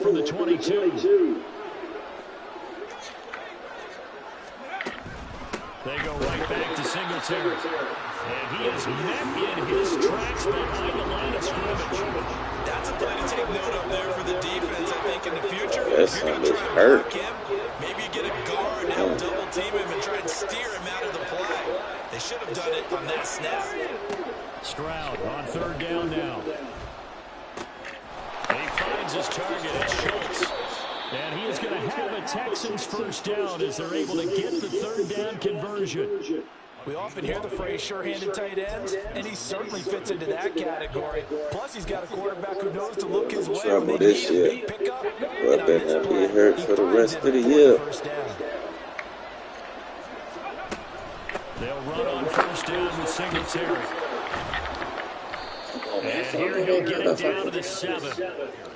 from the 22. They go right back to Singletary. And he is met in his tracks behind the line of scrimmage. That's a play to take note of there for the defense, I think, in the future. That's if you're going to try to block him, maybe you get a guard and help double team him and try and steer him out of the play. They should have done it on that snap. Stroud on third down now. And he finds his target. It's Schultz. And he is going to have a Texans first down as they're able to get the third down conversion. We often hear the phrase sure-handed tight ends, and he certainly fits into that category. Plus, he's got a quarterback who knows to look his way when they need a big pickup. Well, I bet he'll be hurt for the rest of the year. They'll run on first down with Singletary. And here he'll get it down to the 7.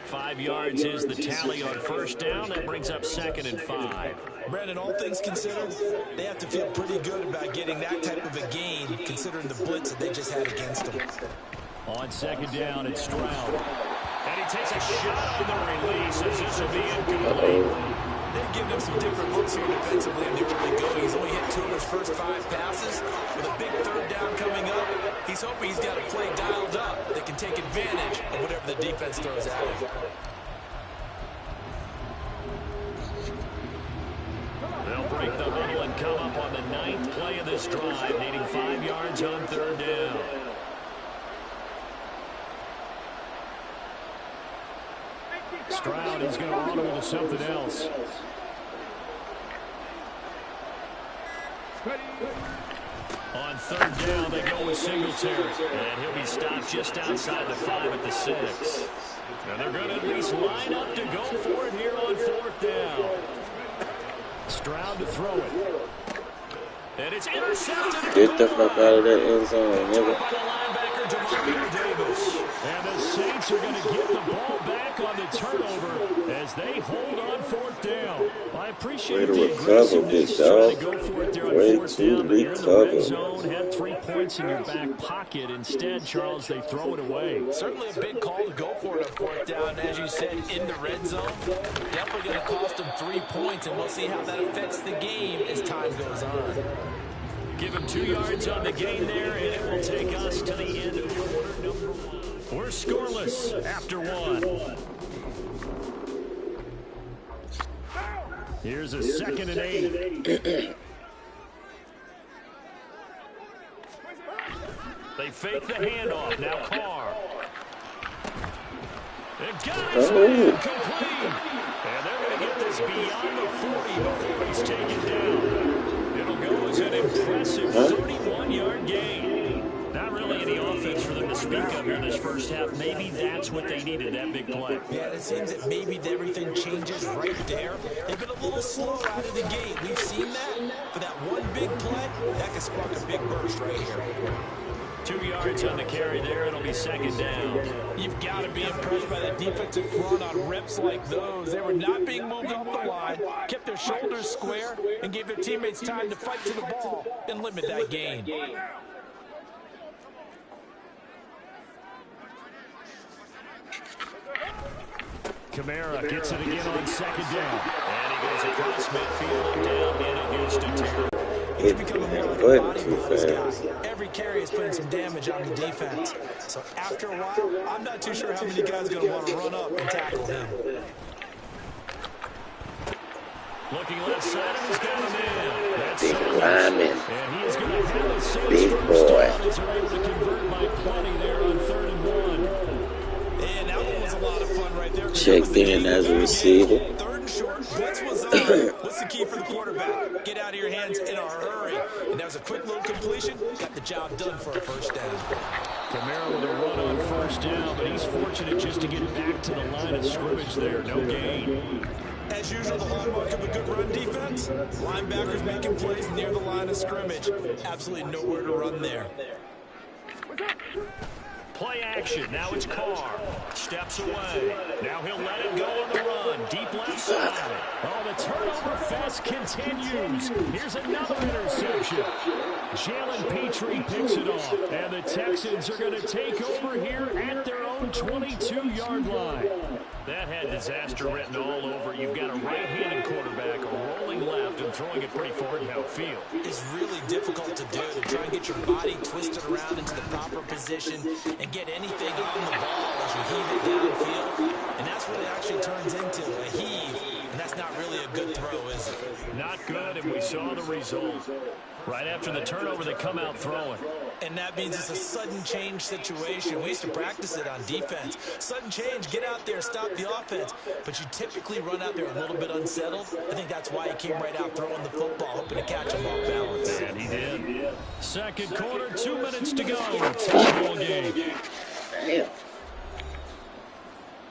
5 yards is the tally on first down. That brings up 2nd and 5. Brandon, all things considered, they have to feel pretty good about getting that type of a gain, considering the blitz that they just had against them. On second down, it's Stroud. And he takes a shot on the release as this will be incomplete. They've given him some different looks here defensively in the early going. He's only hit 2 of his first 5 passes. With a big third down coming up, he's hoping he's got a play dialed up that can take advantage of whatever the defense throws at him. They'll break the huddle and come up on the 9th play of this drive, needing 5 yards on third down. Stroud is going to audible to something else. On third down, they go with Singletary. And he'll be stopped just outside the 5 at the 6. And they're going to at least line up to go for it here on 4th down. Stroud to throw it. And it's intercepted. Get the fuck out of that end zone, nigga. And the Saints are going to get the ball back on the turnover as they hold on 4th down. I appreciate the aggressiveness trying to go for it there on 4th down, but you're in the red zone, had 3 points in your back pocket. Instead, Charles, they throw it away. Certainly a big call to go for it on 4th down. As you said, in the red zone, definitely going to cost them 3 points, and we'll see how that affects the game as time goes on. Give him 2 yards on the gain there, and it will take us to the end of quarter number 1. We're scoreless after 1. Here's a 2nd and 8. They fake the handoff. Now Carr. And got his man complete. And they're going to get this beyond the 40 before he's taken down. It'll go as an impressive 31-yard gain. Not really any offense for them to speak of here in this first half. Maybe that's what they needed, that big play. Yeah, it seems that maybe everything changes right there. They've been a little slow out of the gate. We've seen that. But that one big play, that could spark a big burst right here. 2 yards on the carry there. It'll be 2nd down. You've got to be impressed by the defensive front on reps like those. They were not being moved off the line, kept their shoulders square, and gave their teammates time to fight to the ball and limit that gain. Kamara gets it again on 2nd down. And he goes across midfield and down in against a tackle. He's become a more body fast guy. Every carry is putting some damage on the defense. So after a while, I'm not too sure how many guys are going to want to run up and tackle him. Looking left side, and he's got a man. That's big lineman. And he is going to have a Saints big first boy. down as they're able to convert by plenty there on 3rd and 1. And that one was a lot of fun right there. Checked in as a receiver. 3rd and short. Blitz was up. What's the key for the quarterback? Get out of your hands in a hurry. And that was a quick little completion. Got the job done for a first down. Kamara with a run on first down, but he's fortunate just to get back to the line of scrimmage there. No gain. As usual, the hallmark of a good run defense, linebackers making plays near the line of scrimmage. Absolutely nowhere to run there. Play action. Now it's Carr. Steps away. Now he'll let it go on the run. Deep left side. Oh, the turnover fest continues. Here's another interception. Jalen Petrie picks it off. And the Texans are going to take over here at their own 22-yard line. That had disaster written all over. You've got a right-handed quarterback rolling left and throwing it pretty far downfield. It's really difficult to do, to try and get your body twisted around into the proper position and get anything on the ball as you heave it downfield. And that's what it actually turns into, a heave. And that's not really a good throw, is it? Not good, and we saw the result. Right after the turnover, they come out throwing. And that means it's a sudden change situation. We used to practice it on defense. Sudden change, get out there, stop the offense. But you typically run out there a little bit unsettled. I think that's why he came right out throwing the football, hoping to catch him off balance. And he did. Second quarter, 2 minutes to go. Tie-ball game. Damn.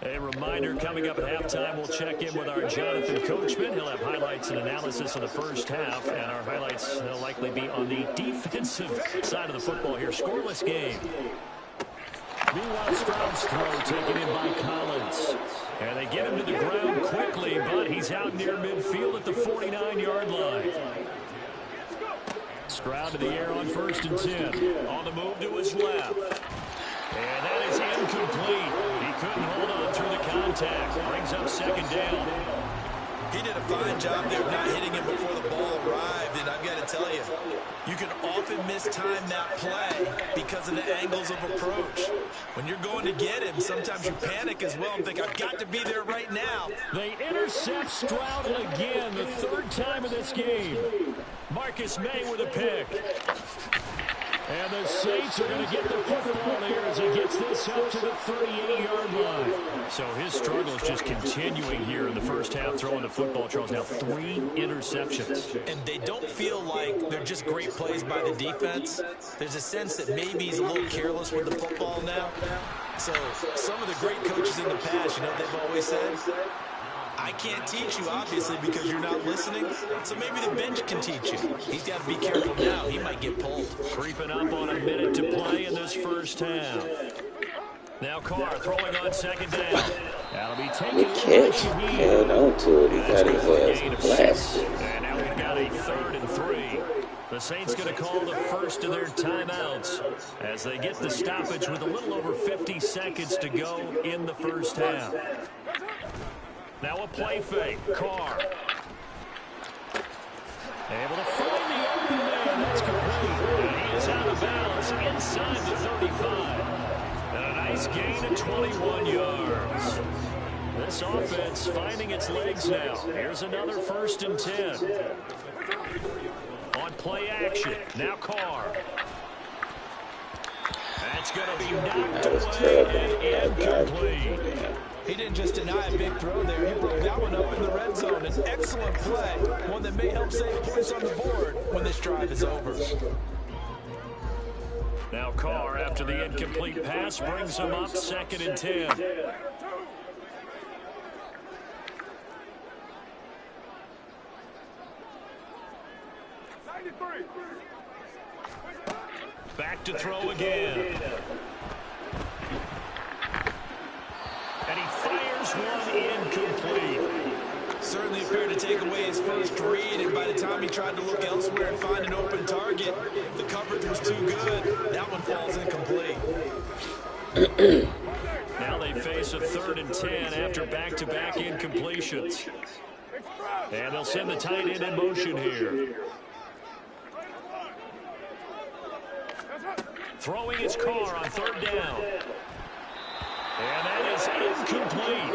A reminder, coming up at halftime, we'll check in with our Jonathan Coachman. He'll have highlights and analysis of the first half, and our highlights will likely be on the defensive side of the football here. Scoreless game. Meanwhile, Stroud's throw taken in by Collins. And they get him to the ground quickly, but he's out near midfield at the 49-yard line. Stroud to the air on 1st and 10. On the move to his left. And that is incomplete. He couldn't hold on through the contact. Brings up 2nd down. He did a fine job there of not hitting him before the ball arrived. And I've got to tell you, you can often mistime that play because of the angles of approach. When you're going to get him, sometimes you panic as well and think, I've got to be there right now. They intercept Stroud again, the 3rd time in this game. Marcus May with a pick. And the Saints are going to get the football here as he gets this up to the 38-yard line. So his struggle is just continuing here in the first half, throwing the football. Charles, now 3 interceptions. And they don't feel like they're just great plays by the defense. There's a sense that maybe he's a little careless with the football now. So some of the great coaches in the past, you know what they've always said? I can't teach you, obviously, because you're not listening. So maybe the bench can teach you. He's got to be careful now. He might get pulled. Creeping up on a minute to play in this first half. Now Carr throwing on 2nd down. That'll be taken. Catch. Held on to it. He got his blast. And now we've got a 3rd and 3. The Saints going to call the first of their timeouts as they get the stoppage with a little over 50 seconds to go in the first half. Now a play fake. Carr. Able to find the open man. That's complete. And he is out of bounds inside the 35. And a nice gain of 21 yards. This offense finding its legs now. Here's another 1st and 10. On play action. Now Carr. That's going to be knocked away and incomplete. He didn't just deny a big throw there. He broke that one up in the red zone. An excellent play. One that may help save points on the board when this drive is over. Now Carr, after the incomplete pass, brings him up 2nd and 10. Back to throw again. And he fires one incomplete. Certainly appeared to take away his first read, and by the time he tried to look elsewhere and find an open target, the coverage was too good. That one falls incomplete. Now they face a 3rd and 10 after back-to-back incompletions. And they'll send the tight end in motion here. Throwing his Carr on 3rd down. And that is incomplete.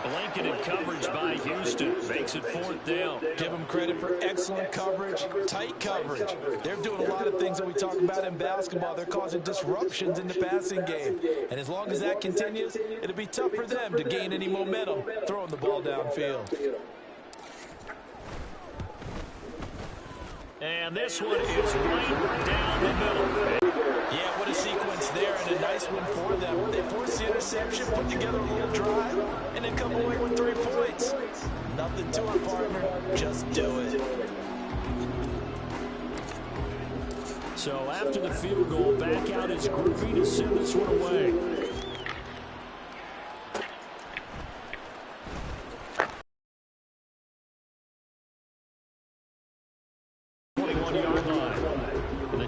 Blanketed coverage by Houston. Makes it 4th down. Give them credit for excellent coverage, tight coverage. They're doing a lot of things that we talk about in basketball. They're causing disruptions in the passing game. And as long as that continues, it'll be tough for them to gain any momentum throwing the ball downfield. And this one is right down the middle. Yeah, what a sequence there, and a nice one for them. They force the interception, put together a little drive, and then come away with 3 points. Nothing to it, partner. Just do it. So after the field goal, back out is Groovy to send this one away.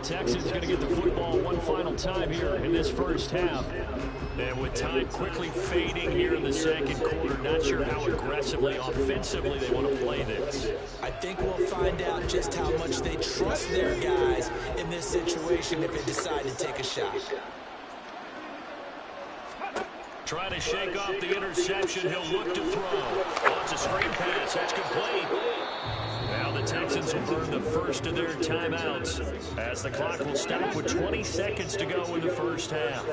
Texans going to get the football one final time here in this first half. And with time quickly fading here in the second quarter, not sure how aggressively, offensively they want to play this. I think we'll find out just how much they trust their guys in this situation if they decide to take a shot. Trying to shake off the interception. He'll look to throw. Oh, it's a screen pass. That's complete. Now the Texans will burn the first of their timeouts as the clock will stop with 20 seconds to go in the first half.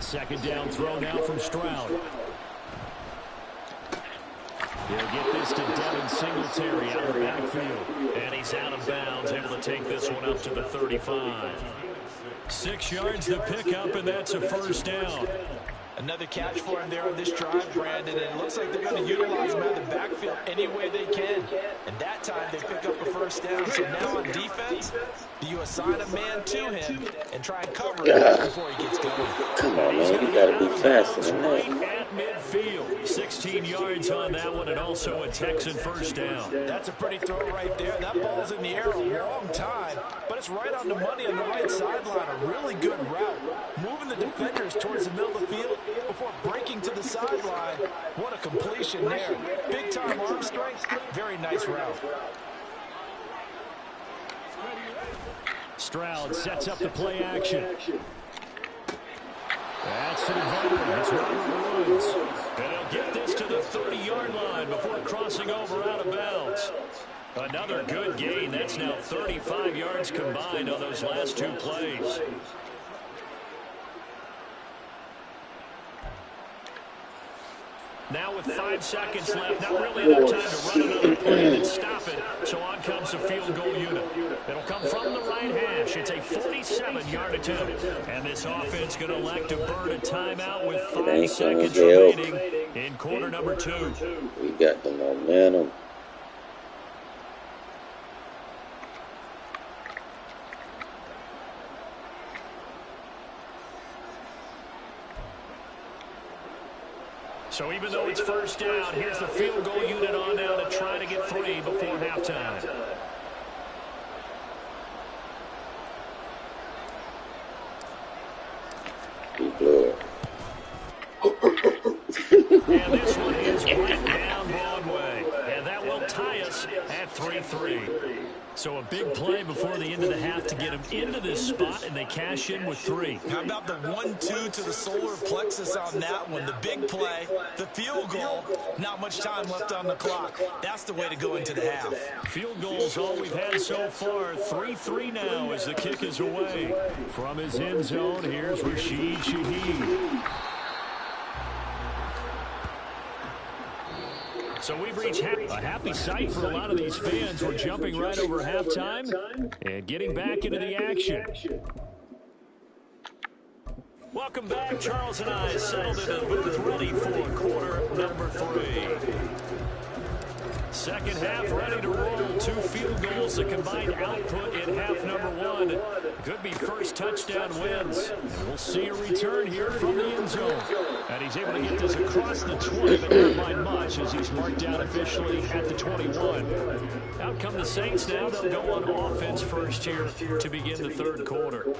Second down throw now from Stroud. He'll get this to Devin Singletary out of the backfield. And he's out of bounds, able to take this one up to the 35. 6 yards the pickup, and that's a first down. Another catch for him there on this drive, Brandon, and it looks like they're going to utilize him out of the backfield any way they can. And that time they pick up a first down. So now on defense, do you assign a man to him and try and cover him before he gets going? Come on, man. You got to be faster than that. At midfield. 16 yards on that one, and also a Texan first down. That's a pretty throw right there. That ball's in the air a long time, but it's right on the money on the right sideline. A really good route. Moving the defenders towards the middle of the field before breaking to the sideline. What a completion there. Big-time arm strength. Very nice route. Stroud sets up the play action. That's to the veteran. It's Robert Woods. And he'll get this to the 30-yard line before crossing over out of bounds. Another good gain. That's now 35 yards combined on those last 2 plays. Now with 5 seconds left, not really enough time to run another play and stop it. So on comes the field goal unit. It'll come from the right hash. It's a 47-yard attempt. And this offense going to elect to burn a timeout with 5 seconds remaining in quarter number 2. We got the momentum. So even though it's first down, here's the field goal unit on now to try to get 3 before halftime. He blew it. And this one is right down Broadway. And that will tie us at 3-3. So a big play before the end of the half to get them into this spot, and they cash in with 3. How about the 1-2 to the solar plexus on that one? The big play, the field goal, not much time left on the clock. That's the way to go into the half. Field goals all we've had so far. 3-3 now as the kick is away. From his end zone, here's Rashid Shaheed. So we've reached a happy sight for a lot of these fans. We're jumping right over halftime and getting back into the action. Welcome back. Charles and I settled in the booth ready for quarter number 3. Second half ready to roll. 2 field goals, the combined output in half number 1. Could be first touchdown wins. And we'll see a return here from the end zone. And he's able to get this across the 20, but not by much as he's marked down officially at the 21. Out come the Saints now. They'll go on offense first here to begin the third quarter.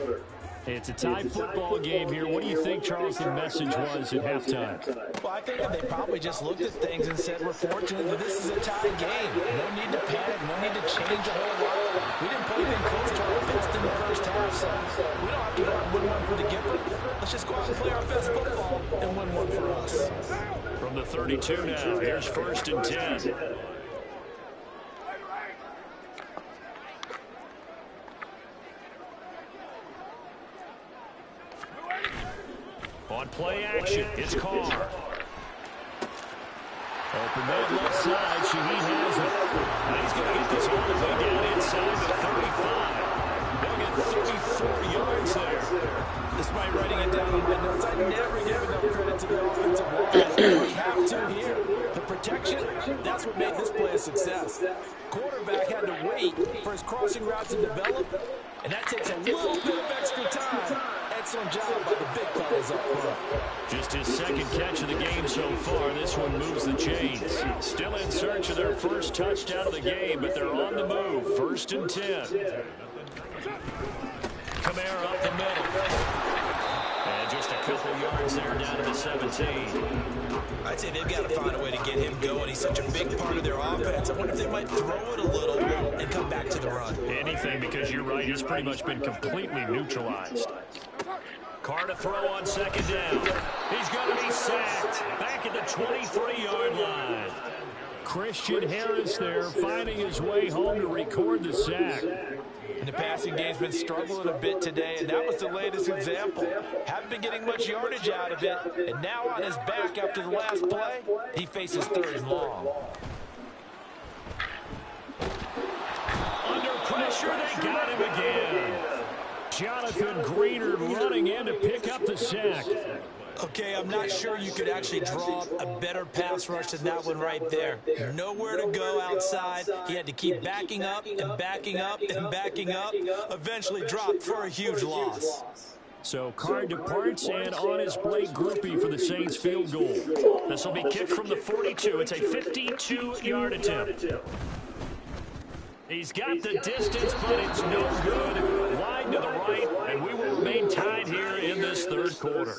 It's a tie football game here. What do you think, Charles, the message was at halftime? Well, I think that they probably just looked at things and said, we're fortunate that this is a tie game. No need to panic. No need to change a whole lot. We didn't play anything close to our best in the first half, so we don't have to go out and win one for the giver. Let's just go out and play our best football and win one for us. From the 32 now, here's first and 10. On play action, it's Carr. Open that left side. Shaheed has it. Now he's going to get this all the way down inside the 35. They'll get 34 yards there. Despite writing it down in my notes, I never give enough credit to the offensive line. We have to here. The protection, that's what made this play a success. Quarterback had to wait for his crossing route to develop, and that takes a little bit of extra time. And excellent job by the big fellas up front. Just his second catch of the game so far. This one moves the chains. Still in search of their first touchdown of the game, but they're on the move. 1st and 10. Kamara up the middle. And just a couple yards there down to the 17. I'd say they've got to find a way to get him going. He's such a big part of their offense. I wonder if they might throw it a little and come back to the run. Anything, because you're right. He's pretty much been completely neutralized. Carr to throw on 2nd down. He's going to be sacked back at the 23-yard line. Christian Harris there finding his way home to record the sack. And the passing game's been struggling a bit today, and that was the latest example. Haven't been getting much yardage out of it, and now on his back after the last play, he faces 3rd and long. Under pressure, they got him again. Jonathan Greenard running in to pick up the sack. Okay, I'm not sure you could actually draw a better pass rush than that one right there. Nowhere to go outside. He had to keep backing up and backing up and backing up. Eventually dropped for a huge loss. So Carr departs, and on his Blake Groupie for the Saints field goal. This will be kicked from the 42. It's a 52-yard attempt. He's got the distance, but it's no good. Wide to the right, and we will remain tied here in this 3rd quarter.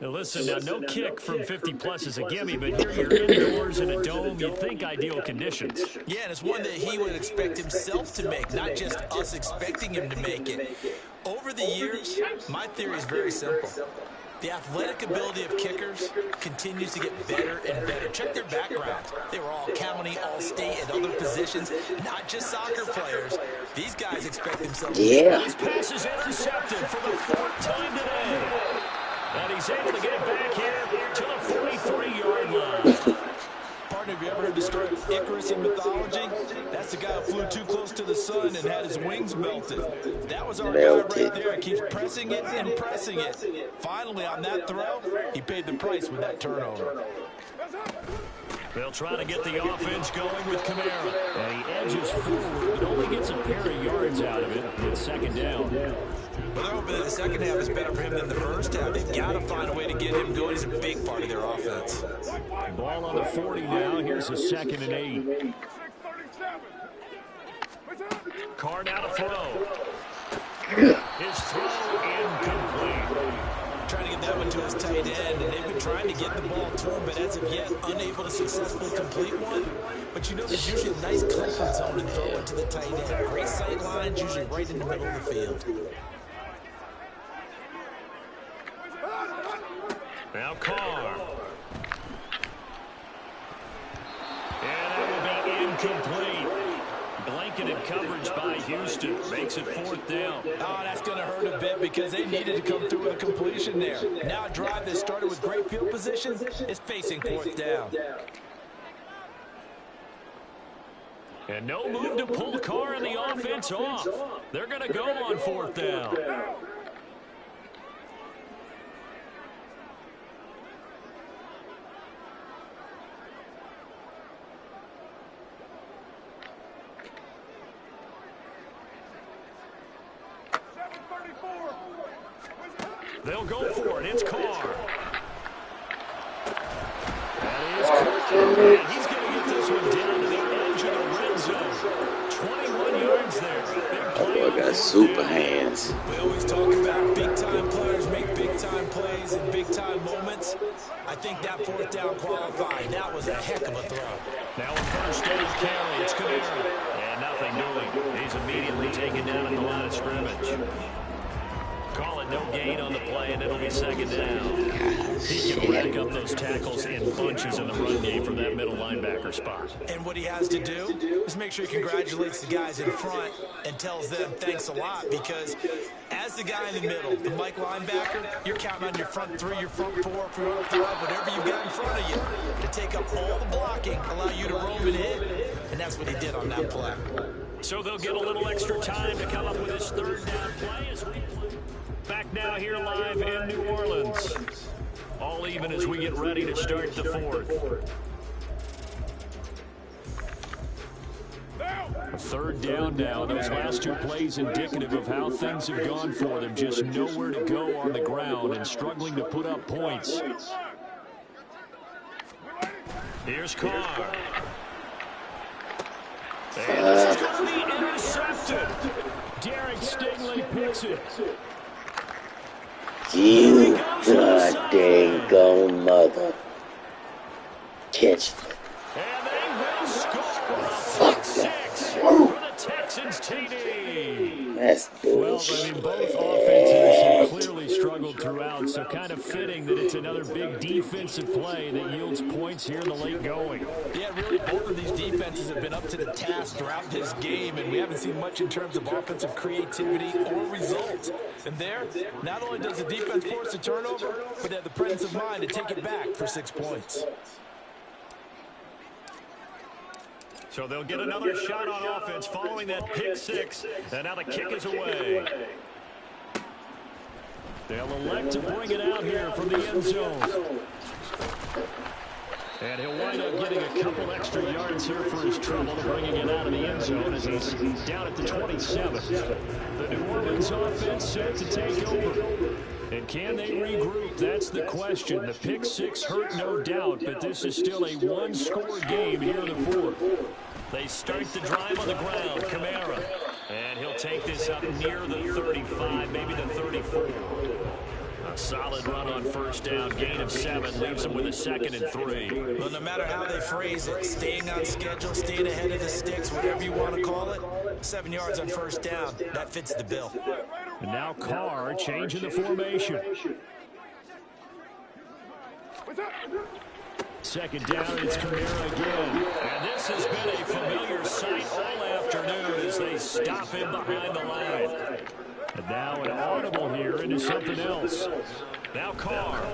Now listen, now no kick from 50-plus is a gimme, but here you're indoors in a dome. You'd think ideal conditions. Yeah, and it's one that he would expect himself to make, not just us expecting him to make it. Over the years, my theory is very simple. The athletic ability of kickers continues to get better and better. Check their backgrounds. They were all county, all state, and other positions, not just soccer players. These guys expect themselves. Yeah. This pass is intercepted for the 4th time today. And he's able to get it back here to the 43-yard line. Partner, have you ever heard the story of Icarus in mythology? That's the guy who flew too close to the sun and had his wings melted. That was our guy right there. He keeps pressing it and pressing it. Finally, on that throw, he paid the price with that turnover. They'll try to get the offense going with Kamara. And he edges forward, but only gets a pair of yards out of it. It's 2nd down. Well, they're hoping that the second half is better for him than the first half. They've got to find a way to get him going. He's a big part of their offense. Ball on the 40 now. Here's a 2nd and 8. Carr now to throw. His throw incomplete. Trying to get that one to his tight end, and they've been trying to get the ball to him, but as of yet, unable to successfully complete one. But you know, there's usually a nice comfort zone to throw it to the tight end. Great sight lines, usually right in the middle of the field. Now Carr. And that will be incomplete. Blanketed coverage by Houston. Makes it 4th down. Oh, that's going to hurt a bit because they needed to come through with a completion there. Now a drive that started with great field position is facing 4th down. And no move to pull Carr and the offense off. They're going to go on 4th down. They'll go for it. It's Carr. That is Carr. And he's going to get this one down to the edge of the red zone. 21 yards there. That boy got super hands. We always talk about big-time players make big-time plays in big-time moments. I think that 4th down qualified. That was a heck of a throw. Now a 1st down carry. It's Kamara. And nothing doing. He's immediately taken down at the line of scrimmage. Call it no gain on the play, and it'll be 2nd down. He can rack up those tackles in bunches in the run game from that middle linebacker spot. And what he has to do is make sure he congratulates the guys in front and tells them thanks a lot, because as the guy in the middle, the Mike linebacker, you're counting on your front 3, your front 4, front 5, whatever you've got in front of you to take up all the blocking, allow you to roam and hit, and that's what he did on that play. So they'll get a little extra time to come up with his 3rd down play as we play. Back now here live in New Orleans. All even as we get ready to start the 4th. Third down now. Those last two plays indicative of how things have gone for them. Just nowhere to go on the ground and struggling to put up points. Here's Carr. And this is going to be intercepted. Derek Stingley picks it. You god dang gone mother. Catch. And they will score a 6 for the Texans TD. That's Well, I mean, both offenses have clearly struggled throughout, so kind of fitting that it's another big defensive play that yields points here in the late going. Yeah, really, both of these defenses have been up to the task throughout this game, and we haven't seen much in terms of offensive creativity or results. And there, not only does the defense force a turnover, but they have the presence of mind to take it back for 6 points. So they'll get another shot on offense following that pick 6, and now the kick is away. They'll elect to bring it out here from the end zone. And he'll wind up getting a couple extra yards here for his trouble, bringing it out of the end zone as he's down at the 27. The New Orleans offense set to take over. And can they regroup? That's the question. The pick 6 hurt, no doubt, but this is still a one-score game here in the fourth. They start the drive on the ground. Kamara. And he'll take this up near the 35, maybe the 34. A solid run on first down. Gain of 7 leaves them with a 2nd and 3. Well, no matter how they phrase it, staying on schedule, staying ahead of the sticks, whatever you want to call it, 7 yards on first down, that fits the bill. And now Carr changing the formation. Second down, it's Kamara again. And this has been a familiar sight all afternoon as they stop him behind the line. And now an audible here into something else. Now Carr.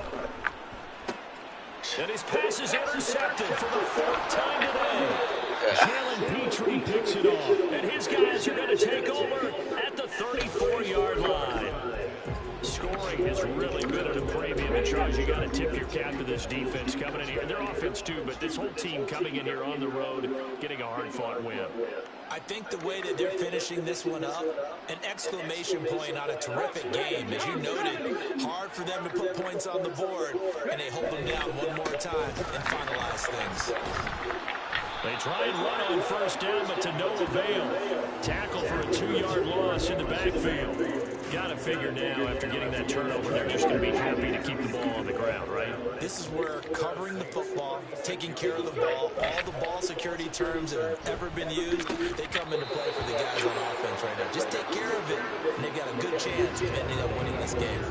And his pass is intercepted for the 4th time today. Jalen Petrie picks it off. And his guys are going to take over at the 34-yard line. Scoring has really been at a premium. And Charles, you got to tip your cap to this defense coming in here. Their offense too, but this whole team coming in here on the road, getting a hard-fought win. I think the way that they're finishing this one up, an exclamation point on a terrific game. As you noted, hard for them to put points on the board, and they hold them down one more time and finalize things. They try and run on first down, but to no avail. Tackle for a 2-yard loss in the backfield. Got to figure now, after getting that turnover, they're just going to be happy to keep the ball on the ground, right? This is where covering the football, taking care of the ball, all the ball security terms that have ever been used, they come into play for the guys on offense right now. Just take care of it, and they've got a good chance of ending up winning this game.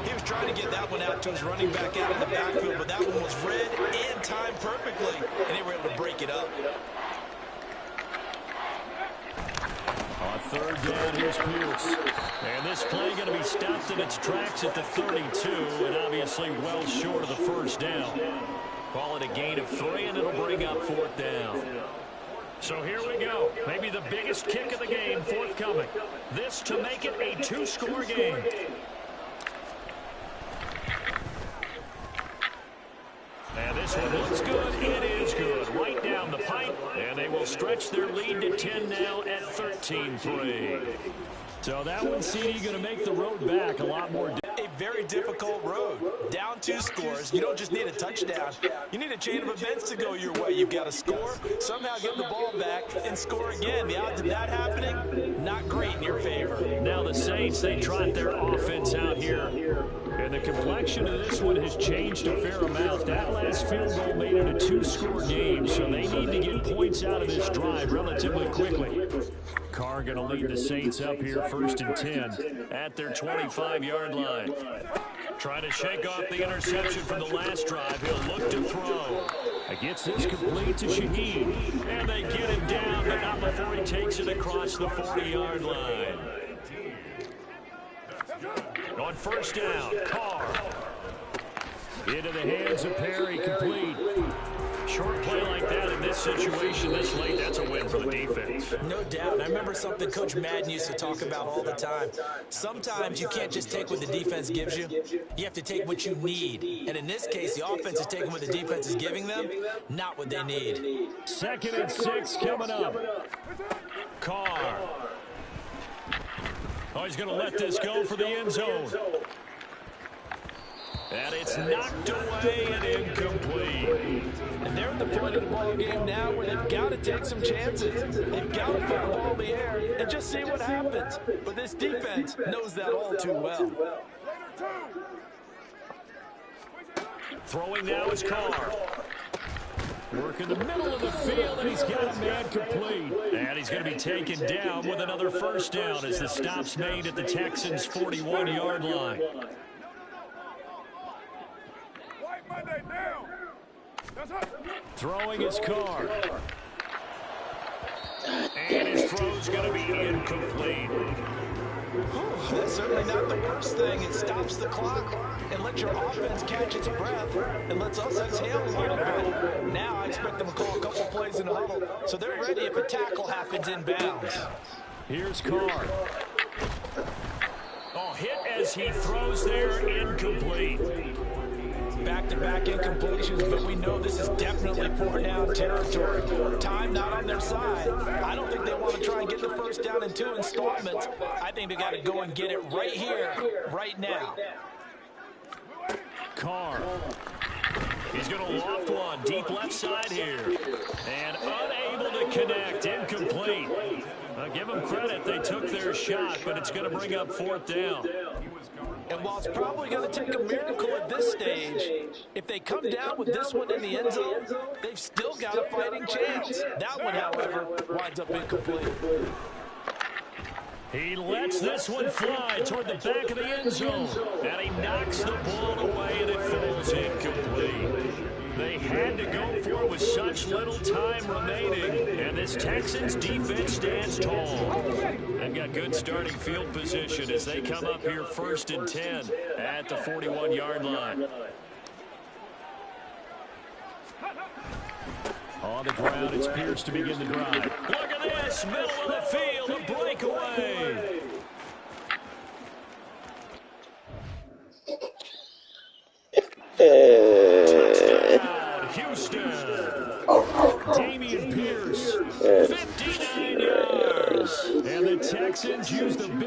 He was trying to get that one out to his running back out in the backfield, but that one was read and timed perfectly, and they were able to break it up. On third down, here's Pierce. And this play going to be stopped in its tracks at the 32, and obviously well short of the first down. Call it a gain of 3, and it'll bring up 4th down. So here we go. Maybe the biggest kick of the game forthcoming. This to make it a 2-score game. And this one looks good. It is good. Right down the pipe. And they will stretch their lead to 10 now at 13-3. So that one, CD, going to make the road back a lot more. A very difficult road. Down 2 scores. You don't just need a touchdown. You need a chain of events to go your way. You've got to score, somehow get the ball back, and score again. The odds of that happening, not great in your favor. Now the Saints, they trot their offense out here. And the complexion of this one has changed a fair amount. That last field goal made it a 2-score game, so they need to get points out of this drive relatively quickly. Carr going to lead the Saints up here 1st and 10 at their 25-yard line. Trying to shake off the interception from the last drive. He'll look to throw. Gets this complete to Shaheen. And they get him down, but not before he takes it across the 40-yard line. On first down, Carr. Into the hands of Perry, complete. Short play like that in this situation this late, that's a win for the defense. No doubt. I remember something Coach Madden used to talk about all the time. Sometimes you can't just take what the defense gives you. You have to take what you need. And in this case, the offense is taking what the defense is giving them, not what they need. 2nd and 6 coming up. Carr. Oh, he's going to let this go for the end zone. And it's knocked away and incomplete. And they're at the point of the ball game now where they've got to take some chances. They've got to put the ball in the air and just see what happens. But this defense knows that all too well. Throwing now is Carr. Work in the middle of the field, and he's got a man complete. And he's going to be taken down with another first down as the stop's made at the Texans' 41-yard line. Throwing his Carr. And his throw's going to be incomplete. That's certainly not the worst thing. It stops the clock and lets your offense catch its breath and lets us exhale a little bit. Now I expect them to call a couple plays in the huddle, so they're ready if a tackle happens in bounds. Here's Carr. Oh, hit as he throws there, incomplete. Back-to-back incompletions, but we know this is definitely 4-down territory. Time not on their side. I don't think they want to try and get the first down in 2 installments. I think they got to go and get it right here, right now. Carr. He's going to loft one deep left side here. And unable to connect, incomplete. Give them credit, they took their shot, but it's going to bring up 4th down. And while it's probably going to take a miracle at this stage, if they come down with this one in the end zone, they've still got a fighting chance. That one, however, winds up incomplete. He lets this one fly toward the back of the end zone. And he knocks the ball away, and it falls incomplete. They had to go for it with such little time remaining. And this Texans defense stands tall. They've got good starting field position as they come up here 1st and 10 at the 41-yard line. On the ground, it's Pierce to begin the drive. Look at this, middle of the field, a breakaway. Touchdown, Houston. Damian Pierce, 59 yards. And the Texans use the